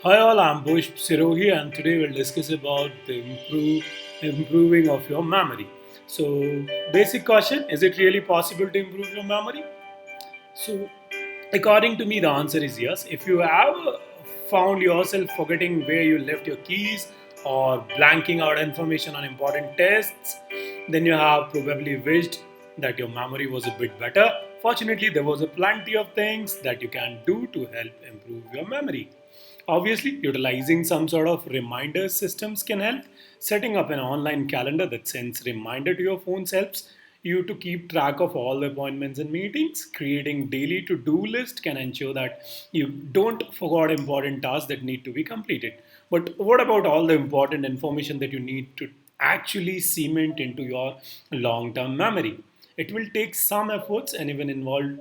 Hi all, I'm Pushp Sirohi and today we'll discuss about the improving of your memory. So, basic question, is it really possible to improve your memory? So, according to me, the answer is yes. If you have found yourself forgetting where you left your keys or blanking out information on important tests, then you have probably wished that your memory was a bit better. Fortunately, there was a plenty of things that you can do to help improve your memory. Obviously, utilizing some sort of reminder systems can help. Setting up an online calendar that sends reminder to your phones helps you to keep track of all the appointments and meetings. Creating daily to-do list can ensure that you don't forget important tasks that need to be completed. But what about all the important information that you need to actually cement into your long-term memory? It will take some efforts and even involve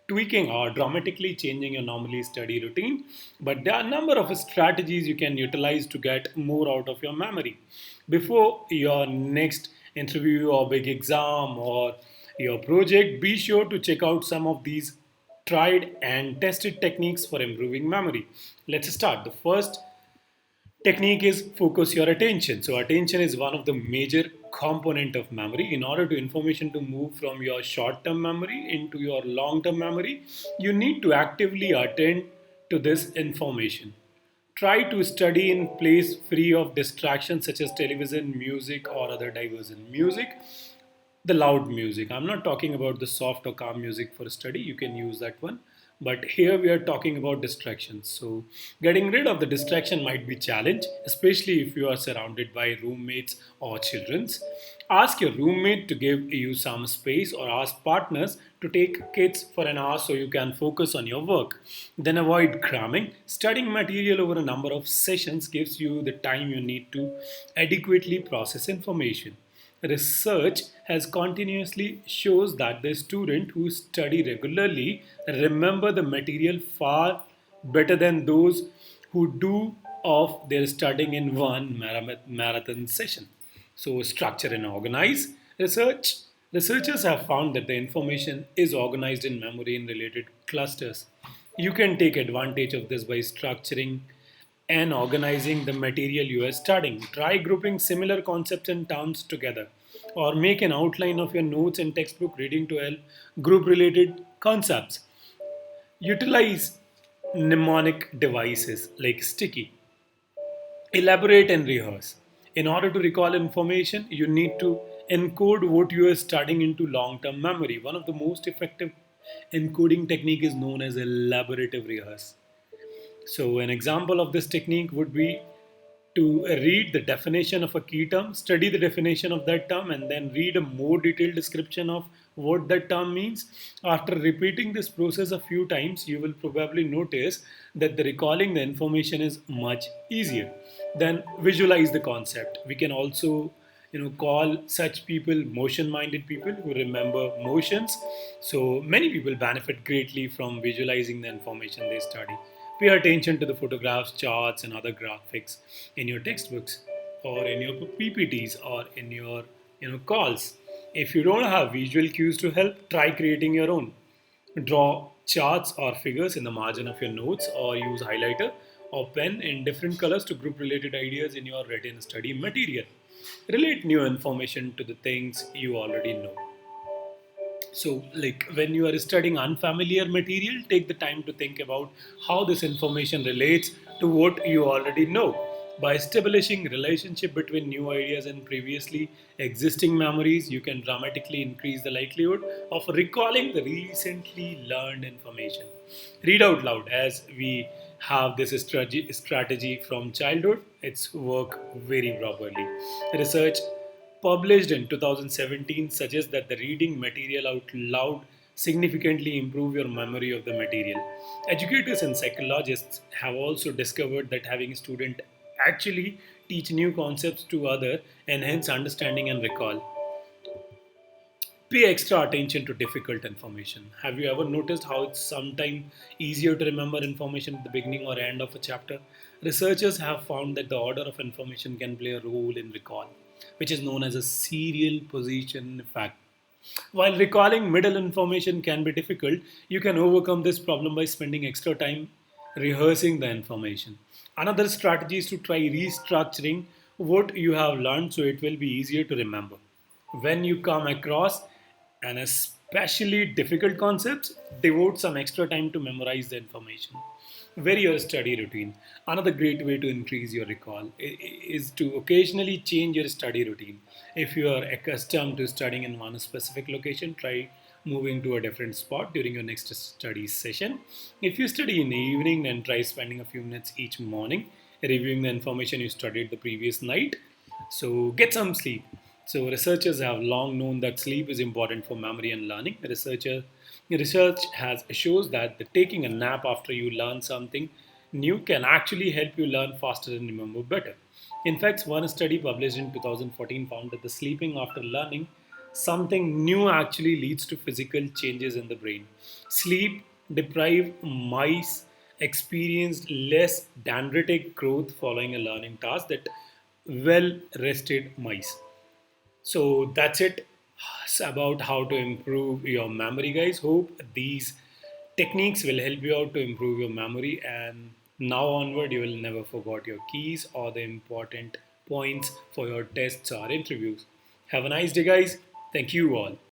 tweaking or dramatically changing your normally study routine, but there are a number of strategies you can utilize to get more out of your memory. Before your next interview or big exam or your project, be sure to check out some of these tried and tested techniques for improving memory. Let's start. The first technique is focus your attention. So attention is one of the major component of memory. In order to information to move from your short term memory into your long term memory, you need to actively attend to this information. Try to study in place free of distractions such as television, music, or other diversion. Music, the loud music. I'm not talking about the soft or calm music for study. You can use that one. But here we are talking about distractions. So getting rid of the distraction might be challenge, especially if you are surrounded by roommates or children's. Ask your roommate to give you some space or ask partners to take kids for an hour so you can focus on your work. Then avoid cramming. Studying material over a number of sessions gives you the time you need to adequately process information. Research has continuously shows that the student who study regularly remember the material far better than those who do of their studying in one marathon session. So structure and organize. Researchers have found that the information is organized in memory in related clusters. You can take advantage of this by structuring and organizing the material you are studying. Try grouping similar concepts and terms together, or make an outline of your notes and textbook reading to help group related concepts. Utilize mnemonic devices like sticky. Elaborate and rehearse. In order to recall information, you need to encode what you are studying into long term memory. One of the most effective encoding technique is known as elaborative rehearse. So, an example of this technique would be to read the definition of a key term, study the definition of that term, and then read a more detailed description of what that term means. After repeating this process a few times, you will probably notice that the recalling the information is much easier. Then visualize the concept. We can also call such people motion minded people who remember motions. So many people benefit greatly from visualizing the information they study. Pay attention to the photographs, charts, and other graphics in your textbooks or in your PPTs or in your calls. If you don't have visual cues to help, try creating your own. Draw charts or figures in the margin of your notes or use highlighter or pen in different colors to group related ideas in your written study material. Relate new information to the things you already know. So, like when you are studying unfamiliar material, take the time to think about how this information relates to what you already know. By establishing relationship between new ideas and previously existing memories, you can dramatically increase the likelihood of recalling the recently learned information. Read out loud as we have this strategy from childhood. It's work very properly. Research published in 2017 suggests that the reading material out loud significantly improve your memory of the material. Educators and psychologists have also discovered that having a student actually teach new concepts to other enhance understanding and recall. Pay extra attention to difficult information. Have you ever noticed how it's sometimes easier to remember information at the beginning or end of a chapter? Researchers have found that the order of information can play a role in recall, which is known as a serial position effect. While recalling middle information can be difficult, you can overcome this problem by spending extra time rehearsing the information. Another strategy is to try restructuring what you have learned so it will be easier to remember. When you come across an especially difficult concept, devote some extra time to memorize the information. Vary your study routine. Another great way to increase your recall is to occasionally change your study routine. If you are accustomed to studying in one specific location, try moving to a different spot during your next study session. If you study in the evening, then try spending a few minutes each morning reviewing the information you studied the previous night. So get some sleep. So researchers have long known that sleep is important for memory and learning. Research has shows that taking a nap after you learn something new can actually help you learn faster and remember better. In fact, one study published in 2014 found that the sleeping after learning something new actually leads to physical changes in the brain. Sleep deprived mice experienced less dendritic growth following a learning task that well rested mice. So that's it about how to improve your memory, guys. Hope these techniques will help you out to improve your memory, and now onward, you will never forget your keys or the important points for your tests or interviews. Have a nice day, guys. Thank you all.